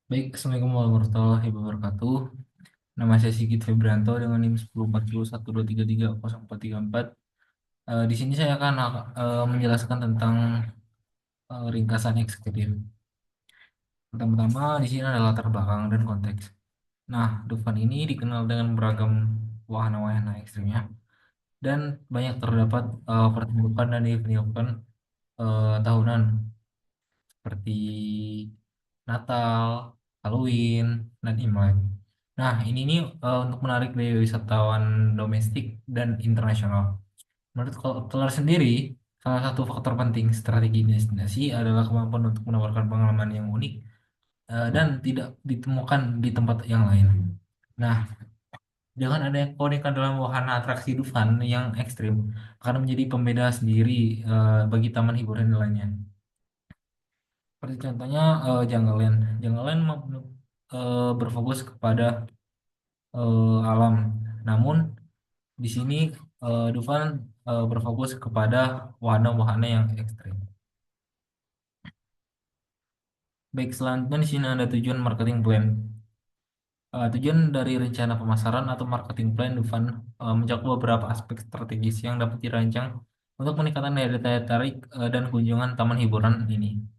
Baik, Assalamualaikum warahmatullahi wabarakatuh. Nama saya Sigit Febrianto dengan NIM 104012330434. Di sini saya akan menjelaskan tentang ringkasan eksekutif. Pertama-tama di sini adalah latar belakang dan konteks. Nah, Dufan ini dikenal dengan beragam wahana-wahana ekstrimnya dan banyak terdapat pertunjukan dan event-event tahunan seperti Natal, Halloween, dan Imlek. Nah, ini nih untuk menarik dari wisatawan domestik dan internasional. Menurut Kelar sendiri, salah satu faktor penting strategi destinasi adalah kemampuan untuk menawarkan pengalaman yang unik dan tidak ditemukan di tempat yang lain. Nah, dengan adanya keunikan dalam wahana atraksi Dufan yang ekstrim akan menjadi pembeda sendiri bagi taman hiburan lainnya. Seperti contohnya Jungleland. Jungleland berfokus kepada alam. Namun di sini Dufan berfokus kepada wahana-wahana yang ekstrim. Baik, selanjutnya di sini ada tujuan marketing plan. Tujuan dari rencana pemasaran atau marketing plan Dufan mencakup beberapa aspek strategis yang dapat dirancang untuk meningkatkan daya tarik dan kunjungan taman hiburan ini.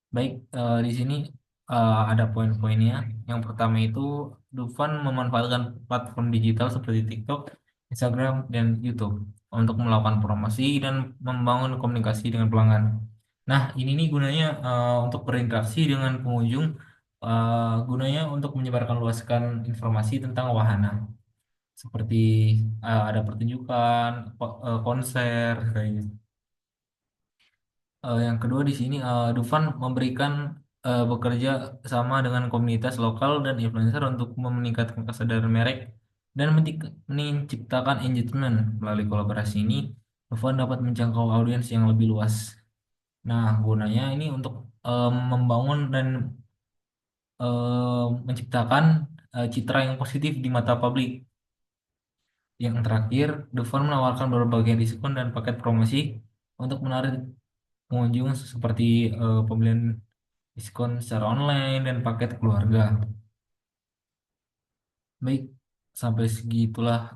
Baik, di sini ada poin-poinnya. Yang pertama itu, Dufan memanfaatkan platform digital seperti TikTok, Instagram, dan YouTube untuk melakukan promosi dan membangun komunikasi dengan pelanggan. Nah, ini nih gunanya untuk berinteraksi dengan pengunjung, gunanya untuk menyebarkan luaskan informasi tentang wahana, seperti ada pertunjukan, konser, kayak gitu. Yang kedua di sini Dufan memberikan bekerja sama dengan komunitas lokal dan influencer untuk meningkatkan kesadaran merek dan menciptakan engagement. Melalui kolaborasi ini, Dufan dapat menjangkau audiens yang lebih luas. Nah, gunanya ini untuk membangun dan menciptakan citra yang positif di mata publik. Yang terakhir, Dufan menawarkan berbagai diskon dan paket promosi untuk menarik pengunjung seperti pembelian diskon secara online dan paket keluarga. Baik, sampai segitulah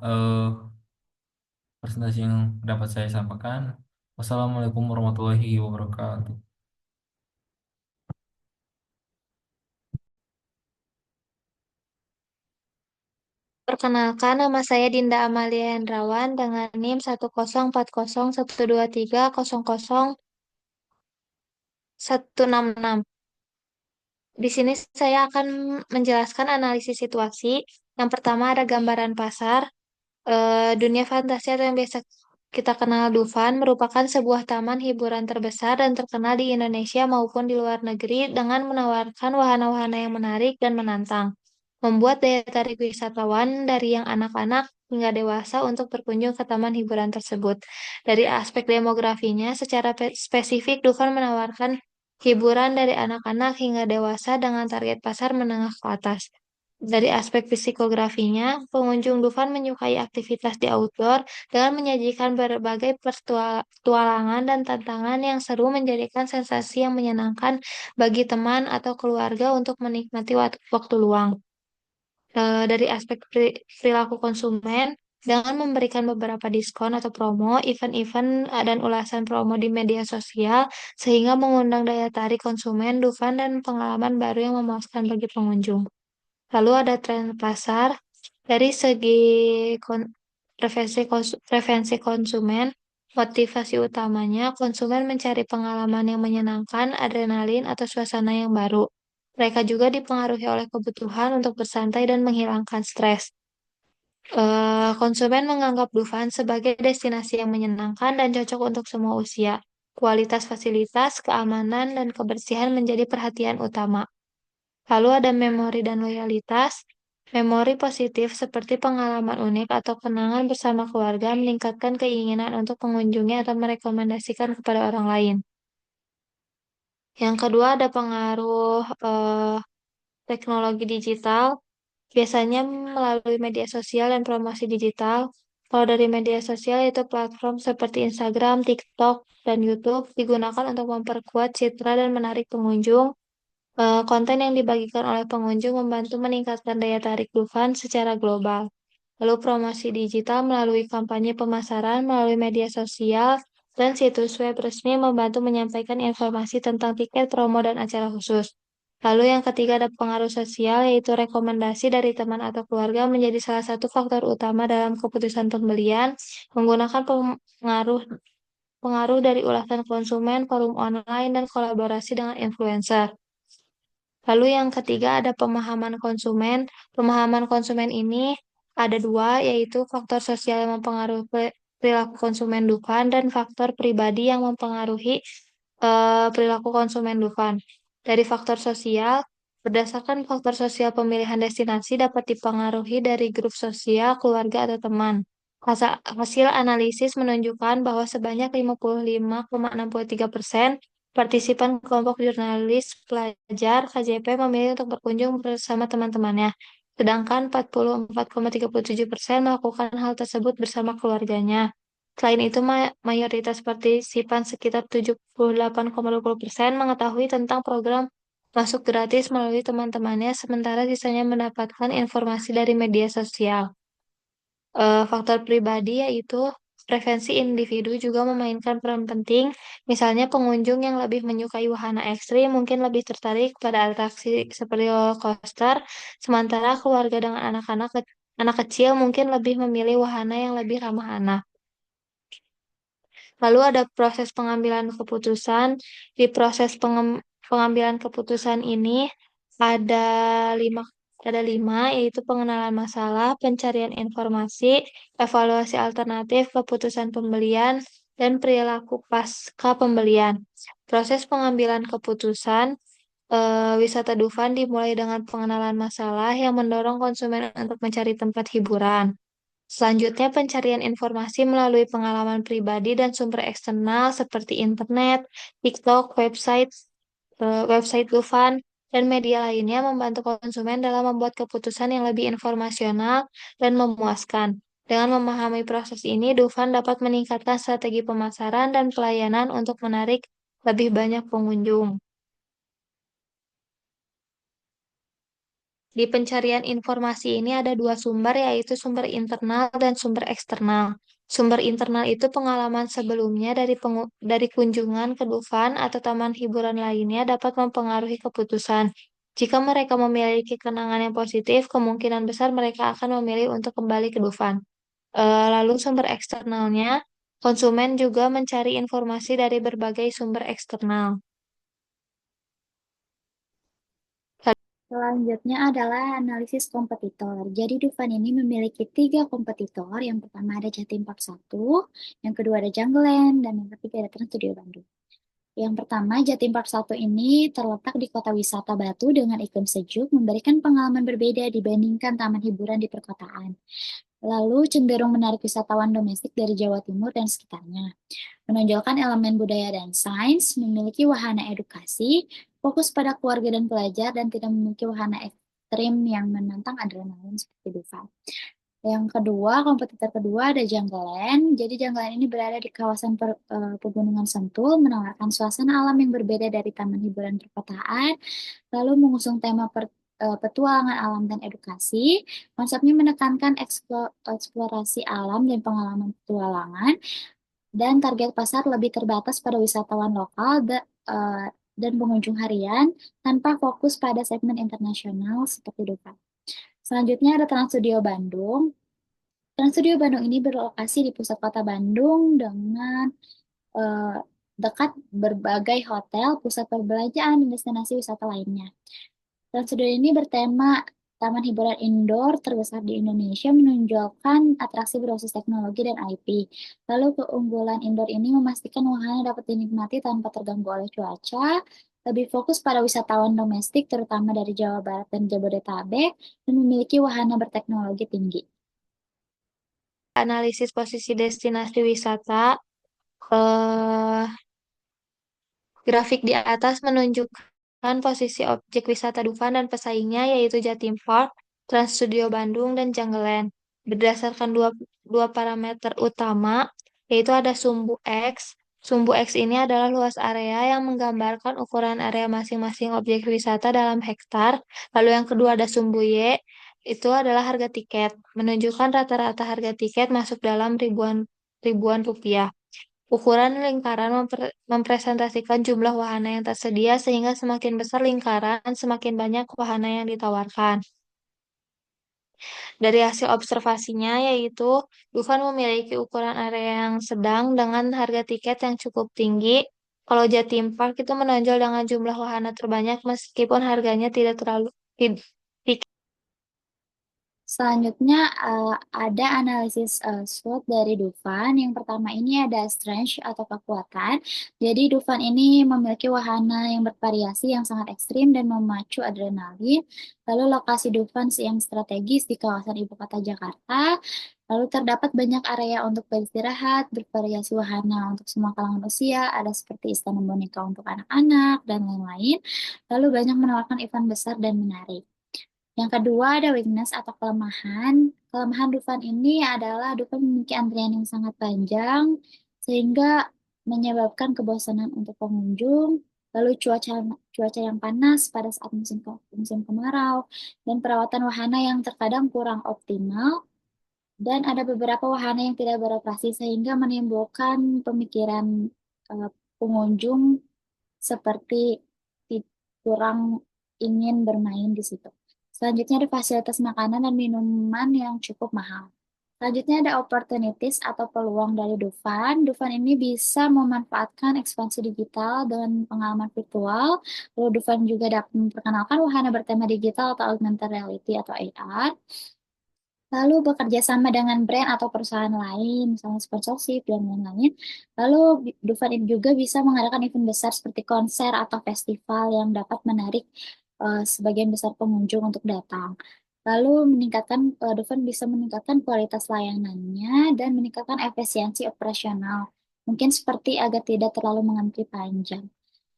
presentasi yang dapat saya sampaikan. Wassalamualaikum warahmatullahi wabarakatuh. Perkenalkan, nama saya Dinda Amalia Hendrawan dengan NIM 1040123000166. Di sini saya akan menjelaskan analisis situasi. Yang pertama ada gambaran pasar. Dunia fantasi atau yang biasa kita kenal Dufan merupakan sebuah taman hiburan terbesar dan terkenal di Indonesia maupun di luar negeri dengan menawarkan wahana-wahana yang menarik dan menantang, membuat daya tarik wisatawan dari yang anak-anak hingga dewasa untuk berkunjung ke taman hiburan tersebut. Dari aspek demografinya, secara spesifik Dufan menawarkan hiburan dari anak-anak hingga dewasa dengan target pasar menengah ke atas. Dari aspek psikografinya, pengunjung Dufan menyukai aktivitas di outdoor dengan menyajikan berbagai petualangan dan tantangan yang seru menjadikan sensasi yang menyenangkan bagi teman atau keluarga untuk menikmati waktu luang. Dari aspek perilaku konsumen, dengan memberikan beberapa diskon atau promo, event-event dan ulasan promo di media sosial, sehingga mengundang daya tarik konsumen, Dufan dan pengalaman baru yang memuaskan bagi pengunjung. Lalu ada tren pasar dari segi preferensi konsumen, motivasi utamanya konsumen mencari pengalaman yang menyenangkan, adrenalin atau suasana yang baru. Mereka juga dipengaruhi oleh kebutuhan untuk bersantai dan menghilangkan stres. Konsumen menganggap Dufan sebagai destinasi yang menyenangkan dan cocok untuk semua usia. Kualitas fasilitas, keamanan, dan kebersihan menjadi perhatian utama. Lalu ada memori dan loyalitas. Memori positif seperti pengalaman unik atau kenangan bersama keluarga meningkatkan keinginan untuk mengunjungi atau merekomendasikan kepada orang lain. Yang kedua ada pengaruh teknologi digital, biasanya melalui media sosial dan promosi digital. Kalau dari media sosial itu platform seperti Instagram, TikTok, dan YouTube digunakan untuk memperkuat citra dan menarik pengunjung. Konten yang dibagikan oleh pengunjung membantu meningkatkan daya tarik Dufan secara global. Lalu promosi digital melalui kampanye pemasaran melalui media sosial dan situs web resmi membantu menyampaikan informasi tentang tiket promo dan acara khusus. Lalu yang ketiga ada pengaruh sosial yaitu rekomendasi dari teman atau keluarga menjadi salah satu faktor utama dalam keputusan pembelian menggunakan pengaruh pengaruh dari ulasan konsumen, forum online, dan kolaborasi dengan influencer. Lalu yang ketiga ada pemahaman konsumen. Pemahaman konsumen ini ada dua, yaitu faktor sosial yang mempengaruhi perilaku konsumen Dufan dan faktor pribadi yang mempengaruhi perilaku konsumen Dufan. Dari faktor sosial, berdasarkan faktor sosial pemilihan destinasi dapat dipengaruhi dari grup sosial, keluarga, atau teman. Hasil analisis menunjukkan bahwa sebanyak 55,63% partisipan kelompok jurnalis pelajar KJP memilih untuk berkunjung bersama teman-temannya, sedangkan 44,37% melakukan hal tersebut bersama keluarganya. Selain itu, mayoritas partisipan sekitar 78,20% mengetahui tentang program masuk gratis melalui teman-temannya, sementara sisanya mendapatkan informasi dari media sosial. Faktor pribadi yaitu preferensi individu juga memainkan peran penting. Misalnya pengunjung yang lebih menyukai wahana ekstrim mungkin lebih tertarik pada atraksi seperti roller coaster, sementara keluarga dengan anak kecil mungkin lebih memilih wahana yang lebih ramah anak. Lalu ada proses pengambilan keputusan. Di proses pengambilan keputusan ini ada lima, ada lima, yaitu pengenalan masalah, pencarian informasi, evaluasi alternatif, keputusan pembelian, dan perilaku pasca pembelian. Proses pengambilan keputusan wisata Dufan dimulai dengan pengenalan masalah yang mendorong konsumen untuk mencari tempat hiburan. Selanjutnya, pencarian informasi melalui pengalaman pribadi dan sumber eksternal seperti internet, TikTok, website Dufan, dan media lainnya membantu konsumen dalam membuat keputusan yang lebih informasional dan memuaskan. Dengan memahami proses ini, Dufan dapat meningkatkan strategi pemasaran dan pelayanan untuk menarik lebih banyak pengunjung. Di pencarian informasi ini ada dua sumber, yaitu sumber internal dan sumber eksternal. Sumber internal itu pengalaman sebelumnya dari kunjungan ke Dufan atau taman hiburan lainnya dapat mempengaruhi keputusan. Jika mereka memiliki kenangan yang positif, kemungkinan besar mereka akan memilih untuk kembali ke Dufan. Lalu sumber eksternalnya, konsumen juga mencari informasi dari berbagai sumber eksternal. Selanjutnya adalah analisis kompetitor. Jadi Dufan ini memiliki tiga kompetitor. Yang pertama ada Jatim Park 1, yang kedua ada Jungleland, dan yang ketiga ada Trans Studio Bandung. Yang pertama, Jatim Park 1 ini terletak di kota wisata Batu dengan iklim sejuk, memberikan pengalaman berbeda dibandingkan taman hiburan di perkotaan. Lalu cenderung menarik wisatawan domestik dari Jawa Timur dan sekitarnya. Menonjolkan elemen budaya dan sains, memiliki wahana edukasi, fokus pada keluarga dan pelajar, dan tidak memiliki wahana ekstrim yang menantang adrenalin seperti Dufan. Yang kedua, kompetitor kedua ada Jungleland. Jadi Jungleland ini berada di kawasan Pegunungan Sentul, menawarkan suasana alam yang berbeda dari taman hiburan perkotaan, lalu mengusung tema petualangan alam dan edukasi. Konsepnya menekankan eksplorasi alam dan pengalaman petualangan, dan target pasar lebih terbatas pada wisatawan lokal dan pengunjung harian tanpa fokus pada segmen internasional seperti Dufan. Selanjutnya ada Trans Studio Bandung. Trans Studio Bandung ini berlokasi di pusat kota Bandung dengan eh, dekat berbagai hotel, pusat perbelanjaan, dan destinasi wisata lainnya. Trans Studio ini bertema taman hiburan indoor terbesar di Indonesia, menonjolkan atraksi berbasis teknologi dan IP. Lalu keunggulan indoor ini memastikan wahana dapat dinikmati tanpa terganggu oleh cuaca, lebih fokus pada wisatawan domestik terutama dari Jawa Barat dan Jabodetabek, dan memiliki wahana berteknologi tinggi. Analisis posisi destinasi wisata. eh Grafik di atas menunjukkan posisi objek wisata Dufan dan pesaingnya, yaitu Jatim Park, Trans Studio Bandung, dan Jungleland. Berdasarkan dua parameter utama, yaitu ada sumbu X, Sumbu X ini adalah luas area yang menggambarkan ukuran area masing-masing objek wisata dalam hektar. Lalu yang kedua ada sumbu Y, itu adalah harga tiket, menunjukkan rata-rata harga tiket masuk dalam ribuan ribuan rupiah. Ukuran lingkaran mempresentasikan jumlah wahana yang tersedia sehingga semakin besar lingkaran, semakin banyak wahana yang ditawarkan. Dari hasil observasinya yaitu Dufan memiliki ukuran area yang sedang dengan harga tiket yang cukup tinggi. Kalau Jatim Park itu menonjol dengan jumlah wahana terbanyak meskipun harganya tidak terlalu tid- Selanjutnya ada analisis SWOT dari Dufan. Yang pertama ini ada strength atau kekuatan. Jadi Dufan ini memiliki wahana yang bervariasi yang sangat ekstrim dan memacu adrenalin. Lalu lokasi Dufan yang strategis di kawasan ibu kota Jakarta. Lalu terdapat banyak area untuk beristirahat, bervariasi wahana untuk semua kalangan usia, ada seperti istana boneka untuk anak-anak, dan lain-lain. Lalu banyak menawarkan event besar dan menarik. Yang kedua ada weakness atau kelemahan. Kelemahan Dufan ini adalah Dufan memiliki antrian yang sangat panjang sehingga menyebabkan kebosanan untuk pengunjung. Lalu cuaca yang panas pada saat musim kemarau dan perawatan wahana yang terkadang kurang optimal dan ada beberapa wahana yang tidak beroperasi sehingga menimbulkan pemikiran eh, pengunjung seperti kurang ingin bermain di situ. Selanjutnya ada fasilitas makanan dan minuman yang cukup mahal. Selanjutnya ada opportunities atau peluang dari Dufan. Dufan ini bisa memanfaatkan ekspansi digital dengan pengalaman virtual. Lalu Dufan juga dapat memperkenalkan wahana bertema digital atau augmented reality atau AR. Lalu bekerja sama dengan brand atau perusahaan lain, misalnya sponsorship dan lain-lain. Lalu Dufan ini juga bisa mengadakan event besar seperti konser atau festival yang dapat menarik sebagian besar pengunjung untuk datang. Lalu Dufan bisa meningkatkan kualitas layanannya dan meningkatkan efisiensi operasional. Mungkin seperti agar tidak terlalu mengantri panjang.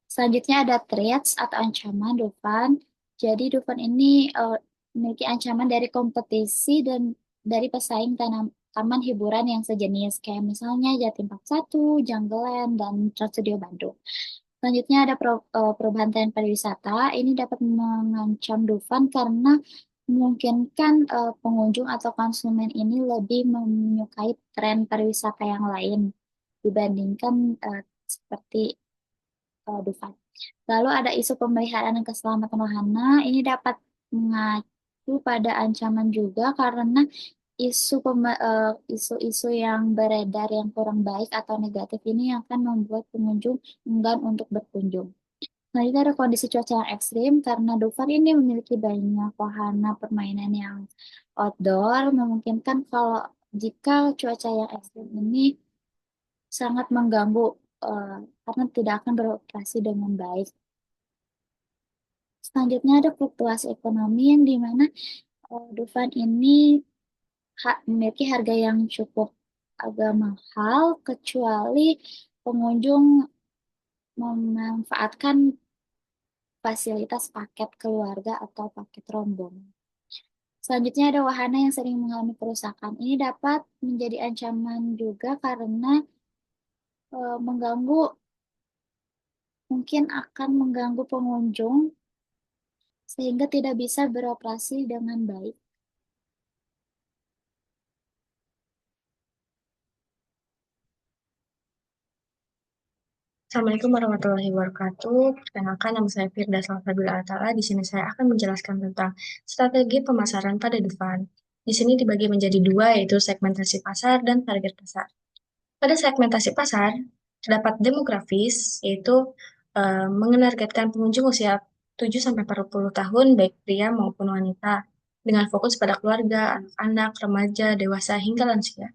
Selanjutnya ada threats atau ancaman Dufan. Jadi Dufan ini memiliki ancaman dari kompetisi dan dari pesaing taman hiburan yang sejenis, kayak misalnya Jatim Park 1, Jungleland, dan Trans Studio Bandung. Selanjutnya ada perubahan tren pariwisata. Ini dapat mengancam Dufan karena memungkinkan pengunjung atau konsumen ini lebih menyukai tren pariwisata yang lain dibandingkan seperti Dufan. Lalu ada isu pemeliharaan dan keselamatan wahana. Ini dapat mengacu pada ancaman juga karena isu-isu yang beredar yang kurang baik atau negatif ini akan membuat pengunjung enggan untuk berkunjung. Nah, itu ada kondisi cuaca yang ekstrim karena Dufan ini memiliki banyak wahana permainan yang outdoor, memungkinkan kalau jika cuaca yang ekstrim ini sangat mengganggu eh, karena tidak akan beroperasi dengan baik. Selanjutnya ada fluktuasi ekonomi yang dimana Dufan ini memiliki harga yang cukup agak mahal kecuali pengunjung memanfaatkan fasilitas paket keluarga atau paket rombongan. Selanjutnya ada wahana yang sering mengalami kerusakan. Ini dapat menjadi ancaman juga karena mengganggu mungkin akan mengganggu pengunjung sehingga tidak bisa beroperasi dengan baik. Assalamualaikum warahmatullahi wabarakatuh. Perkenalkan, nama saya Firda Salsabila Atala. Di sini saya akan menjelaskan tentang strategi pemasaran pada Dufan. Di sini dibagi menjadi dua, yaitu segmentasi pasar dan target pasar. Pada segmentasi pasar, terdapat demografis, yaitu menargetkan pengunjung usia 7-40 tahun, baik pria maupun wanita, dengan fokus pada keluarga, anak-anak, remaja, dewasa, hingga lansia.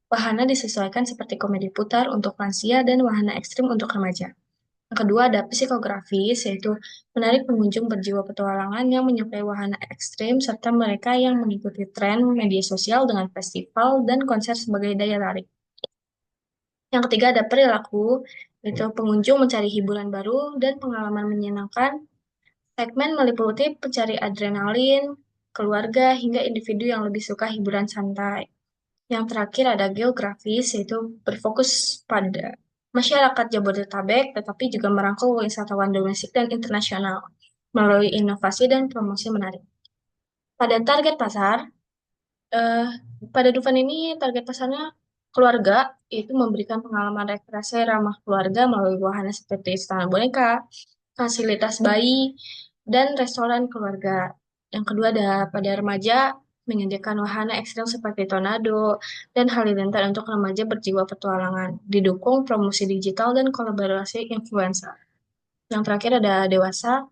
Wahana disesuaikan seperti komedi putar untuk lansia dan wahana ekstrim untuk remaja. Yang kedua ada psikografis, yaitu menarik pengunjung berjiwa petualangan yang menyukai wahana ekstrim serta mereka yang mengikuti tren media sosial dengan festival dan konser sebagai daya tarik. Yang ketiga ada perilaku, yaitu pengunjung mencari hiburan baru dan pengalaman menyenangkan. Segmen meliputi pencari adrenalin, keluarga, hingga individu yang lebih suka hiburan santai. Yang terakhir ada geografis, yaitu berfokus pada masyarakat Jabodetabek, tetapi juga merangkul wisatawan domestik dan internasional melalui inovasi dan promosi menarik. Pada target pasar, eh, pada Dufan ini target pasarnya keluarga, itu memberikan pengalaman rekreasi ramah keluarga melalui wahana seperti istana boneka, fasilitas bayi, dan restoran keluarga. Yang kedua ada pada remaja, menyediakan wahana ekstrim seperti tornado dan halilintar untuk remaja berjiwa petualangan, didukung promosi digital dan kolaborasi influencer. Yang terakhir ada dewasa,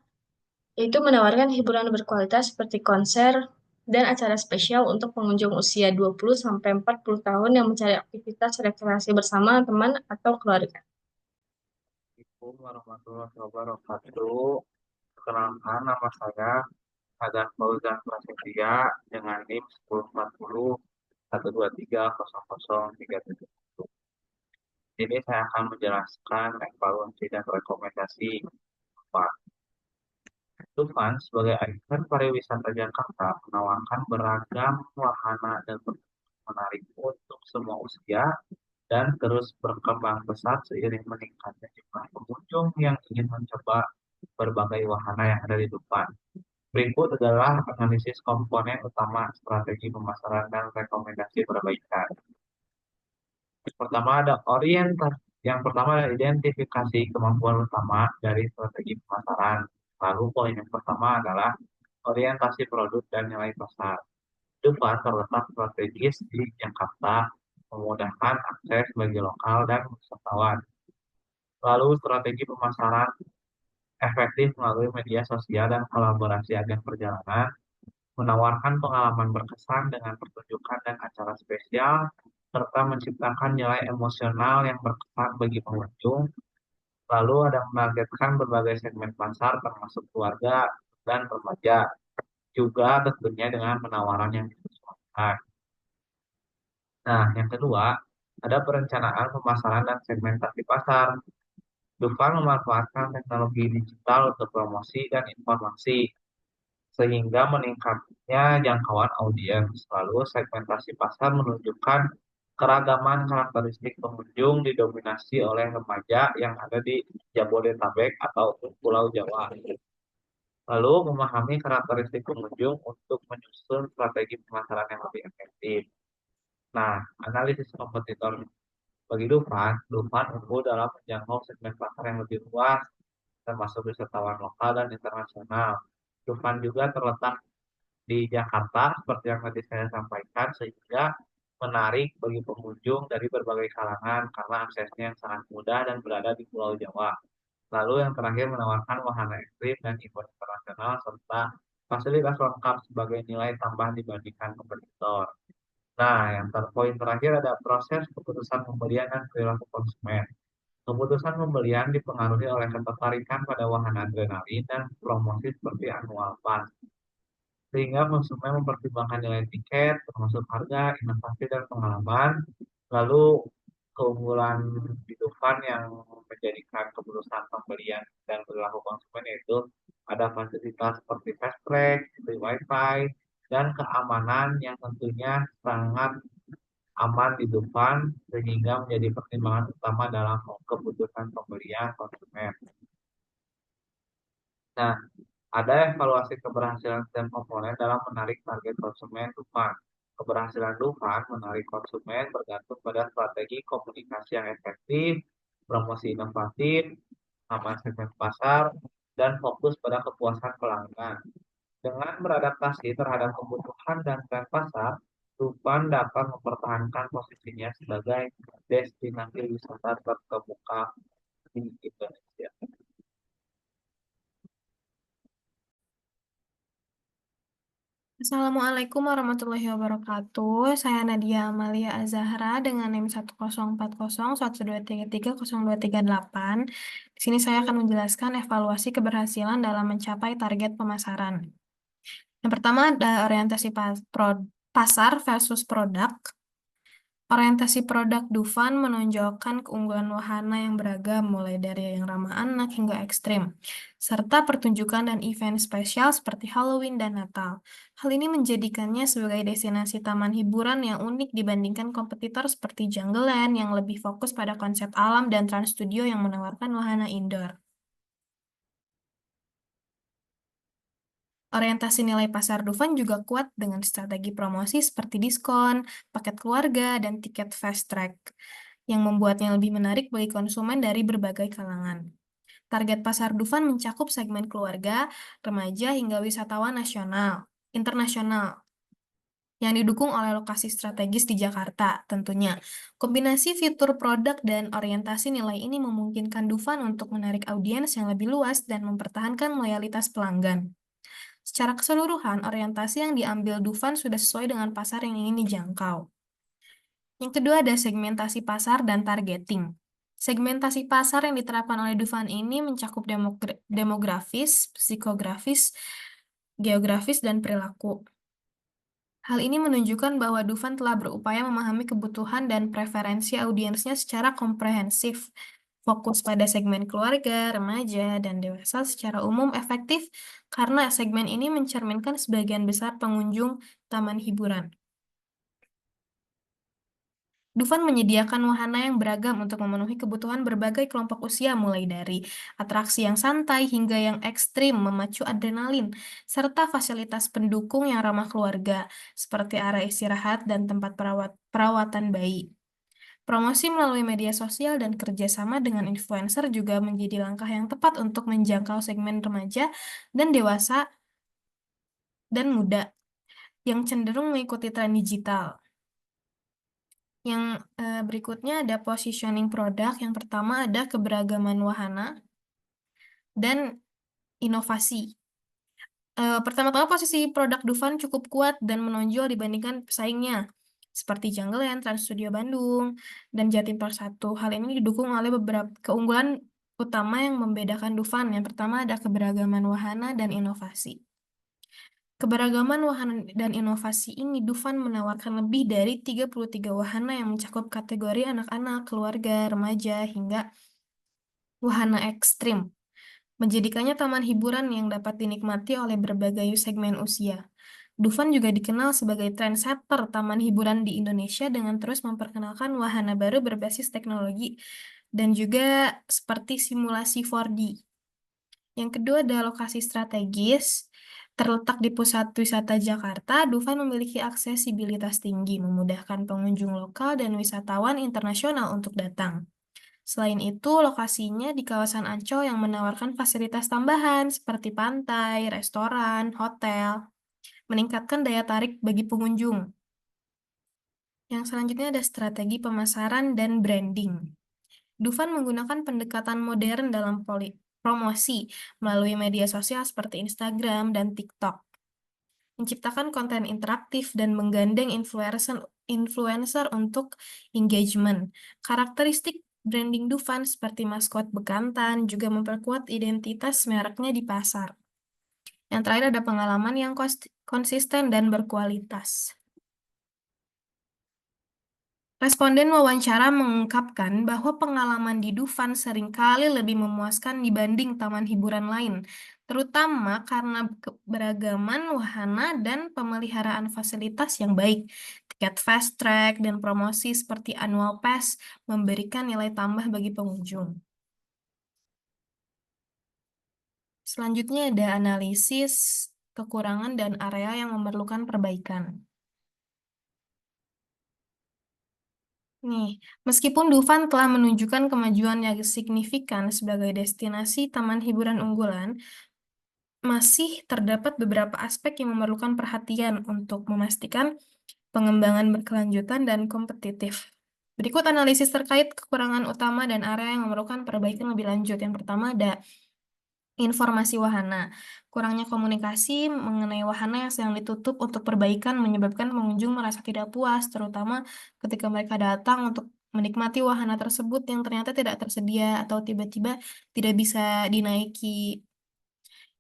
yaitu menawarkan hiburan berkualitas seperti konser dan acara spesial untuk pengunjung usia 20 sampai 40 tahun yang mencari aktivitas rekreasi bersama teman atau keluarga. Assalamualaikum warahmatullahi wabarakatuh. Perkenalkan, nama saya Hadan Fauzan Prasetya dengan NIM 1040 1230037. Ini saya akan menjelaskan evaluasi dan rekomendasi Dufan. Dufan sebagai ikon pariwisata Jakarta menawarkan beragam wahana dan menarik untuk semua usia dan terus berkembang pesat seiring meningkatnya jumlah pengunjung yang ingin mencoba berbagai wahana yang ada di Dufan. Berikut adalah analisis komponen utama strategi pemasaran dan rekomendasi perbaikan. Yang pertama adalah identifikasi kemampuan utama dari strategi pemasaran. Lalu poin yang pertama adalah orientasi produk dan nilai pasar. Dufan terletak strategis di Jakarta, memudahkan akses bagi lokal dan wisatawan. Lalu strategi pemasaran efektif melalui media sosial dan kolaborasi agen perjalanan, menawarkan pengalaman berkesan dengan pertunjukan dan acara spesial, serta menciptakan nilai emosional yang berkesan bagi pengunjung. Lalu ada menargetkan berbagai segmen pasar termasuk keluarga dan remaja, juga tentunya dengan penawaran yang disesuaikan. Nah, yang kedua, ada perencanaan pemasaran dan segmentasi pasar. Dufan memanfaatkan teknologi digital untuk promosi dan informasi, sehingga meningkatnya jangkauan audiens. Lalu segmentasi pasar menunjukkan keragaman karakteristik pengunjung didominasi oleh remaja yang ada di Jabodetabek atau Pulau Jawa. Lalu memahami karakteristik pengunjung untuk menyusun strategi pemasaran yang lebih efektif. Nah, analisis kompetitor bagi Dufan unggul dalam menjangkau segmen pasar yang lebih luas, termasuk wisatawan lokal dan internasional. Dufan juga terletak di Jakarta, seperti yang tadi saya sampaikan, sehingga menarik bagi pengunjung dari berbagai kalangan karena aksesnya yang sangat mudah dan berada di Pulau Jawa. Lalu yang terakhir menawarkan wahana ekstrim dan event internasional serta fasilitas lengkap sebagai nilai tambah dibandingkan kompetitor. Nah, yang poin terakhir ada proses keputusan pembelian dan perilaku konsumen. Keputusan pembelian dipengaruhi oleh ketertarikan pada wahana adrenalin dan promosi seperti annual pass, sehingga konsumen mempertimbangkan nilai tiket, termasuk harga, inovasi, dan pengalaman. Lalu keunggulan di Dufan yang menjadikan keputusan pembelian dan perilaku konsumen yaitu ada fasilitas seperti fast track, free wifi, dan keamanan yang tentunya sangat aman di Dufan sehingga menjadi pertimbangan utama dalam keputusan pembelian konsumen. Nah, ada evaluasi keberhasilan setiap komponen dalam menarik target konsumen Dufan. Keberhasilan Dufan menarik konsumen bergantung pada strategi komunikasi yang efektif, promosi inovatif, aman segmen pasar, dan fokus pada kepuasan pelanggan. Dengan beradaptasi terhadap kebutuhan dan tren pasar, Dufan dapat mempertahankan posisinya sebagai destinasi wisata terkemuka di Indonesia. Assalamualaikum warahmatullahi wabarakatuh. Saya Nadia Amalia Azahra dengan NIM 1040 123330238. Di sini saya akan menjelaskan evaluasi keberhasilan dalam mencapai target pemasaran. Yang pertama ada orientasi pasar versus produk. Orientasi produk Dufan menonjolkan keunggulan wahana yang beragam, mulai dari yang ramah anak hingga ekstrim, serta pertunjukan dan event spesial seperti Halloween dan Natal. Hal ini menjadikannya sebagai destinasi taman hiburan yang unik dibandingkan kompetitor seperti Jungleland yang lebih fokus pada konsep alam dan Trans Studio yang menawarkan wahana indoor. Orientasi nilai pasar Dufan juga kuat dengan strategi promosi seperti diskon, paket keluarga, dan tiket fast track, yang membuatnya lebih menarik bagi konsumen dari berbagai kalangan. Target pasar Dufan mencakup segmen keluarga, remaja, hingga wisatawan nasional, internasional, yang didukung oleh lokasi strategis di Jakarta, tentunya. Kombinasi fitur produk dan orientasi nilai ini memungkinkan Dufan untuk menarik audiens yang lebih luas dan mempertahankan loyalitas pelanggan. Secara keseluruhan, orientasi yang diambil Dufan sudah sesuai dengan pasar yang ingin dijangkau. Yang kedua ada segmentasi pasar dan targeting. Segmentasi pasar yang diterapkan oleh Dufan ini mencakup demografis, psikografis, geografis, dan perilaku. Hal ini menunjukkan bahwa Dufan telah berupaya memahami kebutuhan dan preferensi audiensnya secara komprehensif, fokus pada segmen keluarga, remaja, dan dewasa secara umum efektif karena segmen ini mencerminkan sebagian besar pengunjung taman hiburan. Dufan menyediakan wahana yang beragam untuk memenuhi kebutuhan berbagai kelompok usia, mulai dari atraksi yang santai hingga yang ekstrim memacu adrenalin, serta fasilitas pendukung yang ramah keluarga, seperti area istirahat dan tempat perawatan bayi. Promosi melalui media sosial dan kerjasama dengan influencer juga menjadi langkah yang tepat untuk menjangkau segmen remaja dan dewasa dan muda yang cenderung mengikuti tren digital. Yang berikutnya ada positioning produk. Yang pertama ada keberagaman wahana dan inovasi. Pertama-tama posisi produk Dufan cukup kuat dan menonjol dibandingkan pesaingnya, seperti Jungleland, Trans Studio Bandung, dan Jatim Park 1. Hal ini didukung oleh beberapa keunggulan utama yang membedakan Dufan. Yang pertama ada keberagaman wahana dan inovasi. Keberagaman wahana dan inovasi ini, Dufan menawarkan lebih dari 33 wahana yang mencakup kategori anak-anak, keluarga, remaja, hingga wahana ekstrim, menjadikannya taman hiburan yang dapat dinikmati oleh berbagai segmen usia. Dufan juga dikenal sebagai trendsetter taman hiburan di Indonesia dengan terus memperkenalkan wahana baru berbasis teknologi dan juga seperti simulasi 4D. Yang kedua ada lokasi strategis. Terletak di pusat wisata Jakarta, Dufan memiliki aksesibilitas tinggi, memudahkan pengunjung lokal dan wisatawan internasional untuk datang. Selain itu, lokasinya di kawasan Ancol yang menawarkan fasilitas tambahan seperti pantai, restoran, hotel, meningkatkan daya tarik bagi pengunjung. Yang selanjutnya ada strategi pemasaran dan branding. Dufan menggunakan pendekatan modern dalam promosi melalui media sosial seperti Instagram dan TikTok, menciptakan konten interaktif dan menggandeng influencer untuk engagement. Karakteristik branding Dufan seperti maskot bekantan juga memperkuat identitas mereknya di pasar. Yang terakhir ada pengalaman yang konsisten dan berkualitas. Responden wawancara mengungkapkan bahwa pengalaman di Dufan seringkali lebih memuaskan dibanding taman hiburan lain, terutama karena keberagaman wahana dan pemeliharaan fasilitas yang baik. Tiket fast track dan promosi seperti annual pass memberikan nilai tambah bagi pengunjung. Selanjutnya ada analisis kekurangan dan area yang memerlukan perbaikan. Nih, meskipun Dufan telah menunjukkan kemajuan yang signifikan sebagai destinasi taman hiburan unggulan, masih terdapat beberapa aspek yang memerlukan perhatian untuk memastikan pengembangan berkelanjutan dan kompetitif. Berikut analisis terkait kekurangan utama dan area yang memerlukan perbaikan lebih lanjut. Yang pertama ada informasi wahana. Kurangnya komunikasi mengenai wahana yang sedang ditutup untuk perbaikan menyebabkan pengunjung merasa tidak puas, terutama ketika mereka datang untuk menikmati wahana tersebut yang ternyata tidak tersedia atau tiba-tiba tidak bisa dinaiki.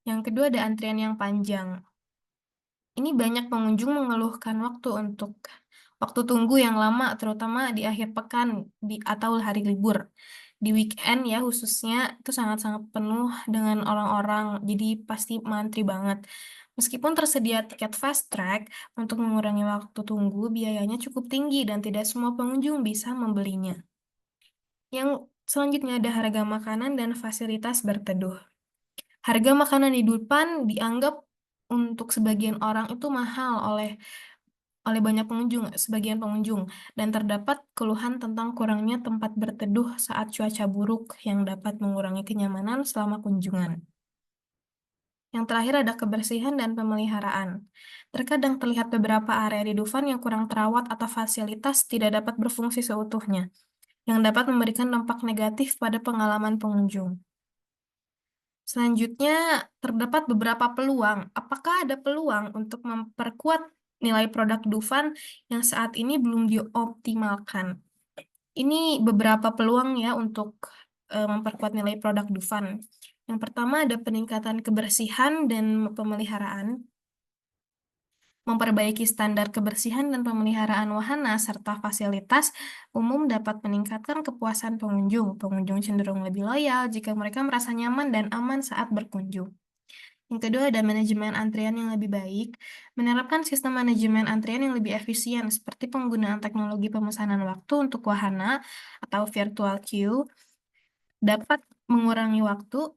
Yang kedua ada antrian yang panjang. Ini banyak pengunjung mengeluhkan waktu untuk waktu tunggu yang lama, terutama di akhir pekan atau hari libur. Di weekend ya khususnya itu sangat-sangat penuh dengan orang-orang, jadi pasti mantri banget. Meskipun tersedia tiket fast track untuk mengurangi waktu tunggu, biayanya cukup tinggi dan tidak semua pengunjung bisa membelinya. Yang selanjutnya ada harga makanan dan fasilitas berteduh. Harga makanan di Dufan dianggap untuk sebagian orang itu mahal oleh banyak pengunjung, sebagian pengunjung, dan terdapat keluhan tentang kurangnya tempat berteduh saat cuaca buruk yang dapat mengurangi kenyamanan selama kunjungan. Yang terakhir ada kebersihan dan pemeliharaan. Terkadang terlihat beberapa area di Dufan yang kurang terawat atau fasilitas tidak dapat berfungsi seutuhnya, yang dapat memberikan dampak negatif pada pengalaman pengunjung. Selanjutnya, terdapat beberapa peluang. Apakah ada peluang untuk memperkuat nilai produk Dufan yang saat ini belum dioptimalkan? Ini beberapa peluang ya untuk memperkuat nilai produk Dufan. Yang pertama ada peningkatan kebersihan dan pemeliharaan, memperbaiki standar kebersihan dan pemeliharaan wahana serta fasilitas umum dapat meningkatkan kepuasan pengunjung. Pengunjung cenderung lebih loyal jika mereka merasa nyaman dan aman saat berkunjung. Yang kedua ada manajemen antrian yang lebih baik, menerapkan sistem manajemen antrian yang lebih efisien seperti penggunaan teknologi pemesanan waktu untuk wahana atau virtual queue dapat mengurangi waktu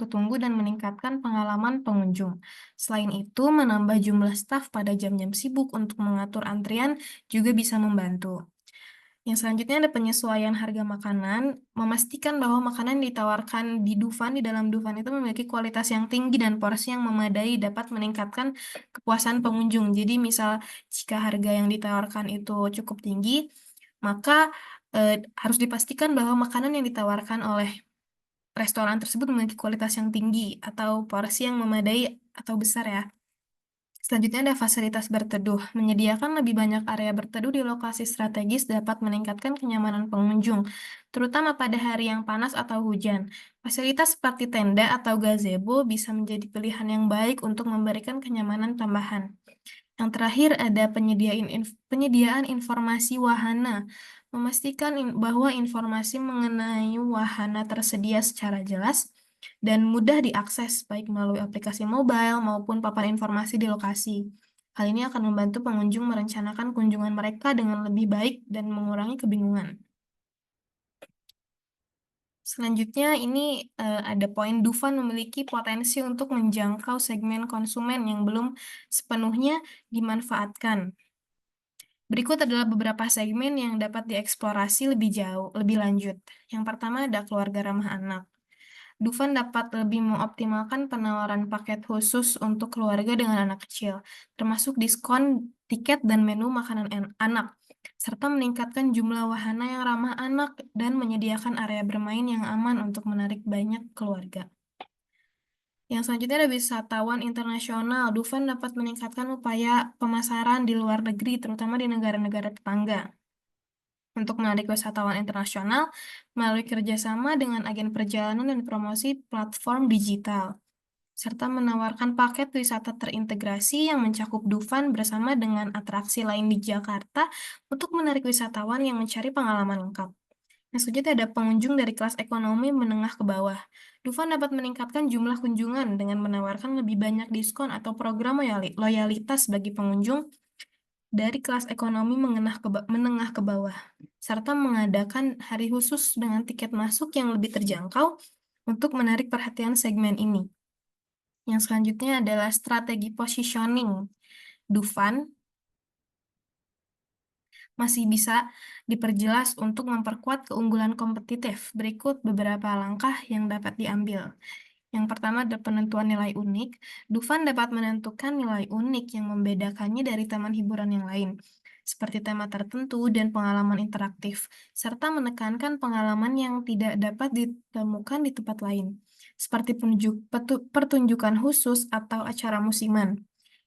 tunggu dan meningkatkan pengalaman pengunjung. Selain itu, menambah jumlah staf pada jam-jam sibuk untuk mengatur antrian juga bisa membantu. Yang selanjutnya ada penyesuaian harga makanan, memastikan bahwa makanan ditawarkan di dalam Dufan itu memiliki kualitas yang tinggi dan porsi yang memadai dapat meningkatkan kepuasan pengunjung. Jadi misal jika harga yang ditawarkan itu cukup tinggi, maka harus dipastikan bahwa makanan yang ditawarkan oleh restoran tersebut memiliki kualitas yang tinggi atau porsi yang memadai atau besar ya. Selanjutnya ada fasilitas berteduh. Menyediakan lebih banyak area berteduh di lokasi strategis dapat meningkatkan kenyamanan pengunjung, terutama pada hari yang panas atau hujan. Fasilitas seperti tenda atau gazebo bisa menjadi pilihan yang baik untuk memberikan kenyamanan tambahan. Yang terakhir ada penyediaan informasi wahana. Memastikan bahwa informasi mengenai wahana tersedia secara jelas dan mudah diakses baik melalui aplikasi mobile maupun papan informasi di lokasi. Hal ini akan membantu pengunjung merencanakan kunjungan mereka dengan lebih baik dan mengurangi kebingungan. Selanjutnya ini ada poin Dufan memiliki potensi untuk menjangkau segmen konsumen yang belum sepenuhnya dimanfaatkan. Berikut adalah beberapa segmen yang dapat dieksplorasi lebih jauh, lebih lanjut. Yang pertama ada keluarga ramah anak. Dufan dapat lebih mengoptimalkan penawaran paket khusus untuk keluarga dengan anak kecil, termasuk diskon tiket dan menu makanan anak, serta meningkatkan jumlah wahana yang ramah anak dan menyediakan area bermain yang aman untuk menarik banyak keluarga. Yang selanjutnya ada wisatawan internasional. Dufan dapat meningkatkan upaya pemasaran di luar negeri, terutama di negara-negara tetangga. Untuk menarik wisatawan internasional melalui kerjasama dengan agen perjalanan dan promosi platform digital, serta menawarkan paket wisata terintegrasi yang mencakup Dufan bersama dengan atraksi lain di Jakarta untuk menarik wisatawan yang mencari pengalaman lengkap. Yang selanjutnya ada pengunjung dari kelas ekonomi menengah ke bawah. Dufan dapat meningkatkan jumlah kunjungan dengan menawarkan lebih banyak diskon atau program loyalitas bagi pengunjung dari kelas ekonomi menengah ke bawah, serta mengadakan hari khusus dengan tiket masuk yang lebih terjangkau untuk menarik perhatian segmen ini. Yang selanjutnya adalah strategi positioning. Dufan masih bisa diperjelas untuk memperkuat keunggulan kompetitif. Berikut beberapa langkah yang dapat diambil. Yang pertama ada penentuan nilai unik. Dufan dapat menentukan nilai unik yang membedakannya dari taman hiburan yang lain, seperti tema tertentu dan pengalaman interaktif, serta menekankan pengalaman yang tidak dapat ditemukan di tempat lain, seperti pertunjukan khusus atau acara musiman.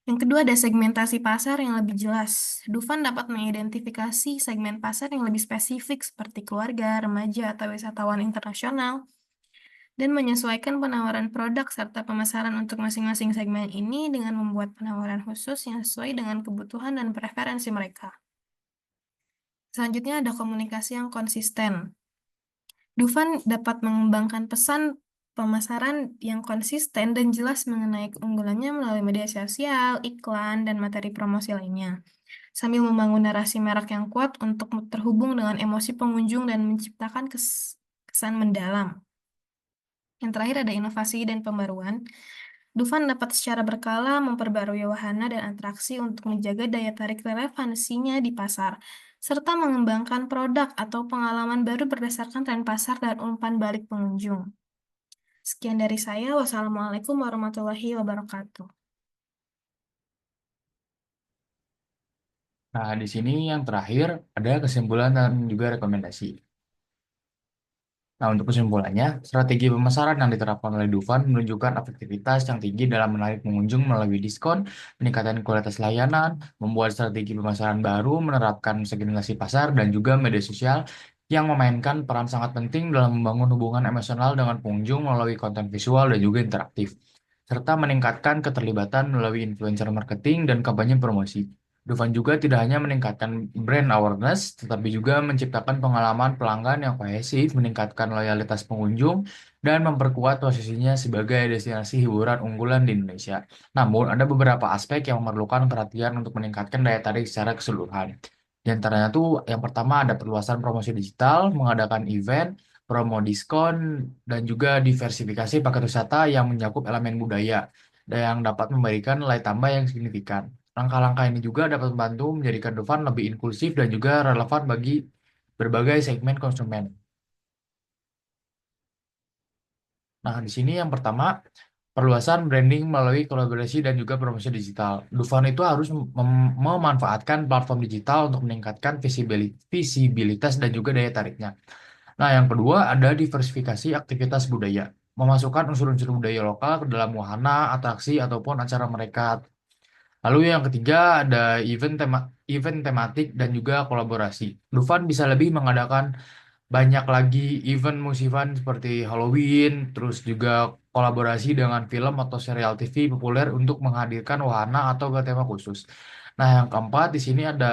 Yang kedua ada segmentasi pasar yang lebih jelas. Dufan dapat mengidentifikasi segmen pasar yang lebih spesifik seperti keluarga, remaja, atau wisatawan internasional. dan menyesuaikan penawaran produk serta pemasaran untuk masing-masing segmen ini dengan membuat penawaran khusus yang sesuai dengan kebutuhan dan preferensi mereka. Selanjutnya ada komunikasi yang konsisten. Dufan dapat mengembangkan pesan pemasaran yang konsisten dan jelas mengenai keunggulannya melalui media sosial, iklan, dan materi promosi lainnya, sambil membangun narasi merek yang kuat untuk terhubung dengan emosi pengunjung dan menciptakan kesan mendalam. Yang terakhir ada inovasi dan pembaruan. Dufan dapat secara berkala memperbarui wahana dan atraksi untuk menjaga daya tarik relevansinya di pasar, serta mengembangkan produk atau pengalaman baru berdasarkan tren pasar dan umpan balik pengunjung. Sekian dari saya. Wassalamualaikum warahmatullahi wabarakatuh. Nah, di sini yang terakhir ada kesimpulan dan juga rekomendasi. Nah, untuk kesimpulannya, strategi pemasaran yang diterapkan oleh Dufan menunjukkan efektivitas yang tinggi dalam menarik pengunjung melalui diskon, peningkatan kualitas layanan, membuat strategi pemasaran baru, menerapkan segmentasi pasar, dan juga media sosial yang memainkan peran sangat penting dalam membangun hubungan emosional dengan pengunjung melalui konten visual dan juga interaktif, serta meningkatkan keterlibatan melalui influencer marketing dan kampanye promosi. Dufan juga tidak hanya meningkatkan brand awareness, tetapi juga menciptakan pengalaman pelanggan yang kohesif, meningkatkan loyalitas pengunjung, dan memperkuat posisinya sebagai destinasi hiburan unggulan di Indonesia. Namun, ada beberapa aspek yang memerlukan perhatian untuk meningkatkan daya tarik secara keseluruhan. Di antaranya tuh, yang pertama ada perluasan promosi digital, mengadakan event, promo diskon, dan juga diversifikasi paket wisata yang mencakup elemen budaya, dan yang dapat memberikan nilai tambah yang signifikan. Langkah-langkah ini juga dapat membantu menjadikan Dufan lebih inklusif dan juga relevan bagi berbagai segmen konsumen. Nah, di sini yang pertama, perluasan branding melalui kolaborasi dan juga promosi digital. Dufan itu harus memanfaatkan platform digital untuk meningkatkan visibilitas dan juga daya tariknya. Nah, yang kedua ada diversifikasi aktivitas budaya. Memasukkan unsur-unsur budaya lokal ke dalam wahana, atraksi, ataupun acara mereka. Lalu yang ketiga ada event tematik dan juga kolaborasi. Dufan bisa lebih mengadakan banyak lagi event musiman seperti Halloween, terus juga kolaborasi dengan film atau serial TV populer untuk menghadirkan wahana atau tema khusus. Nah, yang keempat di sini ada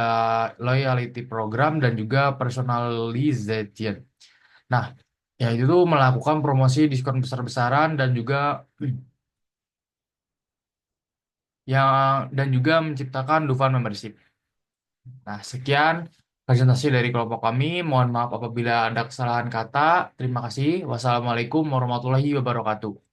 loyalty program dan juga personalization. Nah, ya itu tuh melakukan promosi diskon besar-besaran dan juga dan juga menciptakan Dufan membership. Nah, sekian presentasi dari kelompok kami. Mohon maaf apabila ada kesalahan kata. Terima kasih. Wassalamualaikum warahmatullahi wabarakatuh.